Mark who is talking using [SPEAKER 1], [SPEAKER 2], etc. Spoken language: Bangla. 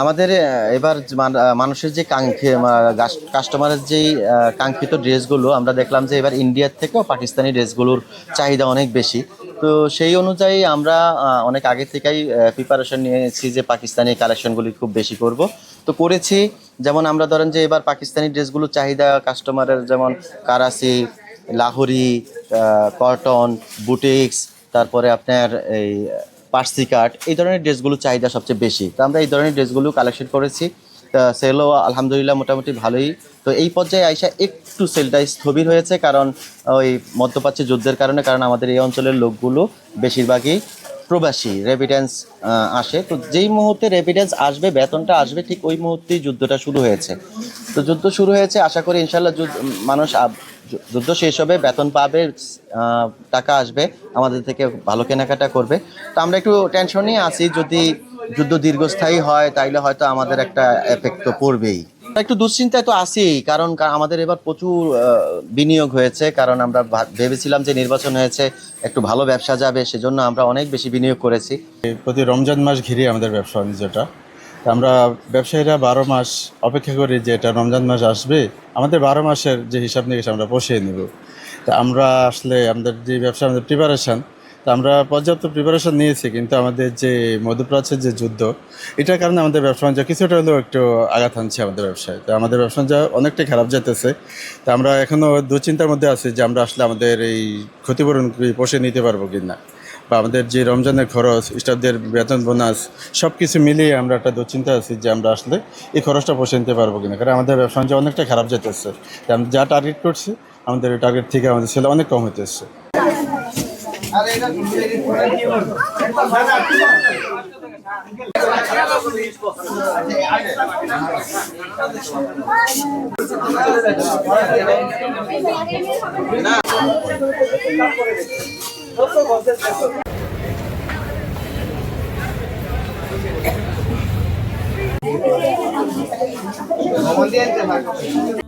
[SPEAKER 1] আমাদের এবার মানুষের যে কাস্টমারের যেই কাঙ্ক্ষিত ড্রেসগুলো আমরা দেখলাম যে এবার ইন্ডিয়ার থেকেও পাকিস্তানি ড্রেসগুলোর চাহিদা অনেক বেশি। তো সেই অনুযায়ী আমরা অনেক আগে থেকেই প্রিপারেশন নিয়েছি যে পাকিস্তানি কালেকশনগুলি খুব বেশি করব। তো করেছি, যেমন আমরা ধরেন যে এবার পাকিস্তানি ড্রেসগুলোর চাহিদা কাস্টমারের, যেমন কারাচি, লাহোরি, কটন, বুটিক্স, তারপরে আপনার এই পার্সি কাট, এই ধরনের ড্রেসগুলো চাহিদা সবচেয়ে বেশি। তো আমরা এই ধরনের ড্রেসগুলো কালেকশন করেছি। সেলও আলহামদুলিল্লাহ মোটামুটি ভালোই। তো এই পর্যায়ে আইসা একটু সেলটা স্থবির হয়েছে, কারণ ওই মধ্যপ্রাচ্য যুদ্ধের কারণে। কারণ আমাদের এই অঞ্চলের লোকগুলো বেশিরভাগই প্রবাসী, রেভিডেন্স আসে। তো যেই মুহূর্তে রেভিডেন্স আসবে, বেতনটা আসবে, ঠিক ওই মুহূর্তেই যুদ্ধটা শুরু হয়েছে। তো যুদ্ধ শুরু হয়েছে, আশা করি ইনশাল্লাহ মানুষ যুদ্ধ শেষ হবে, বেতন পাবে, টাকা আসবে, আমাদের থেকে ভালো কেনাকাটা করবে। তো আমরা একটু টেনশনই আছি, যদি যুদ্ধ দীর্ঘস্থায়ী হয় তাইলে হয়তো আমাদের একটা এফেক্ট তো পড়বেই। একটু দুশ্চিন্তায় তো আছি, কারণ আমাদের এবার প্রচুর বিনিয়োগ হয়েছে। কারণ আমরা ভেবেছিলাম যে নির্বাচন হয়েছে, একটু ভালো ব্যবসা যাবে, সেজন্য আমরা অনেক বেশি বিনিয়োগ করেছি।
[SPEAKER 2] প্রতি রমজান মাস ঘিরে আমাদের ব্যবসা বাণিজ্যটা। আমরা ব্যবসায়ীরা 12 মাস অপেক্ষা করি যে এটা রমজান মাস আসবে, আমাদের 12 মাসের যে হিসাব নিকেশ আমরা বসিয়ে নেব। তা আমরা আসলে আমাদের যে ব্যবসা, আমাদের প্রিপারেশান, তা আমরা পর্যাপ্ত প্রিপারেশান নিয়েছি, কিন্তু আমাদের যে মধ্যপ্রাচ্যের যে যুদ্ধ, এটার কারণে আমাদের ব্যবসা বাণিজ্য কিছুটা হলেও একটু আঘাত আনছে আমাদের ব্যবসায়। তো আমাদের ব্যবসা বাণিজ্য অনেকটাই খারাপ যেতেছে। তা আমরা এখনও দুশ্চিন্তার মধ্যে আছি যে আমরা আসলে আমাদের এই ক্ষতিপূরণ পোষে নিতে পারবো কি না, বা আমাদের যে রমজানের খরচ, স্টাফদের বেতন, বোনাস সব কিছু মিলিয়ে আমরা একটা দুশ্চিন্তা আছি যে আমরা আসলে এই খরচটা পোষে নিতে পারবো কিনা। কারণ আমাদের ব্যবসা বাণিজ্য অনেকটা খারাপ যেতেছে। আমরা যা টার্গেট করছি, আমাদের টার্গেট থেকে আমাদের সেল অনেক কম হতেছে।
[SPEAKER 3] Como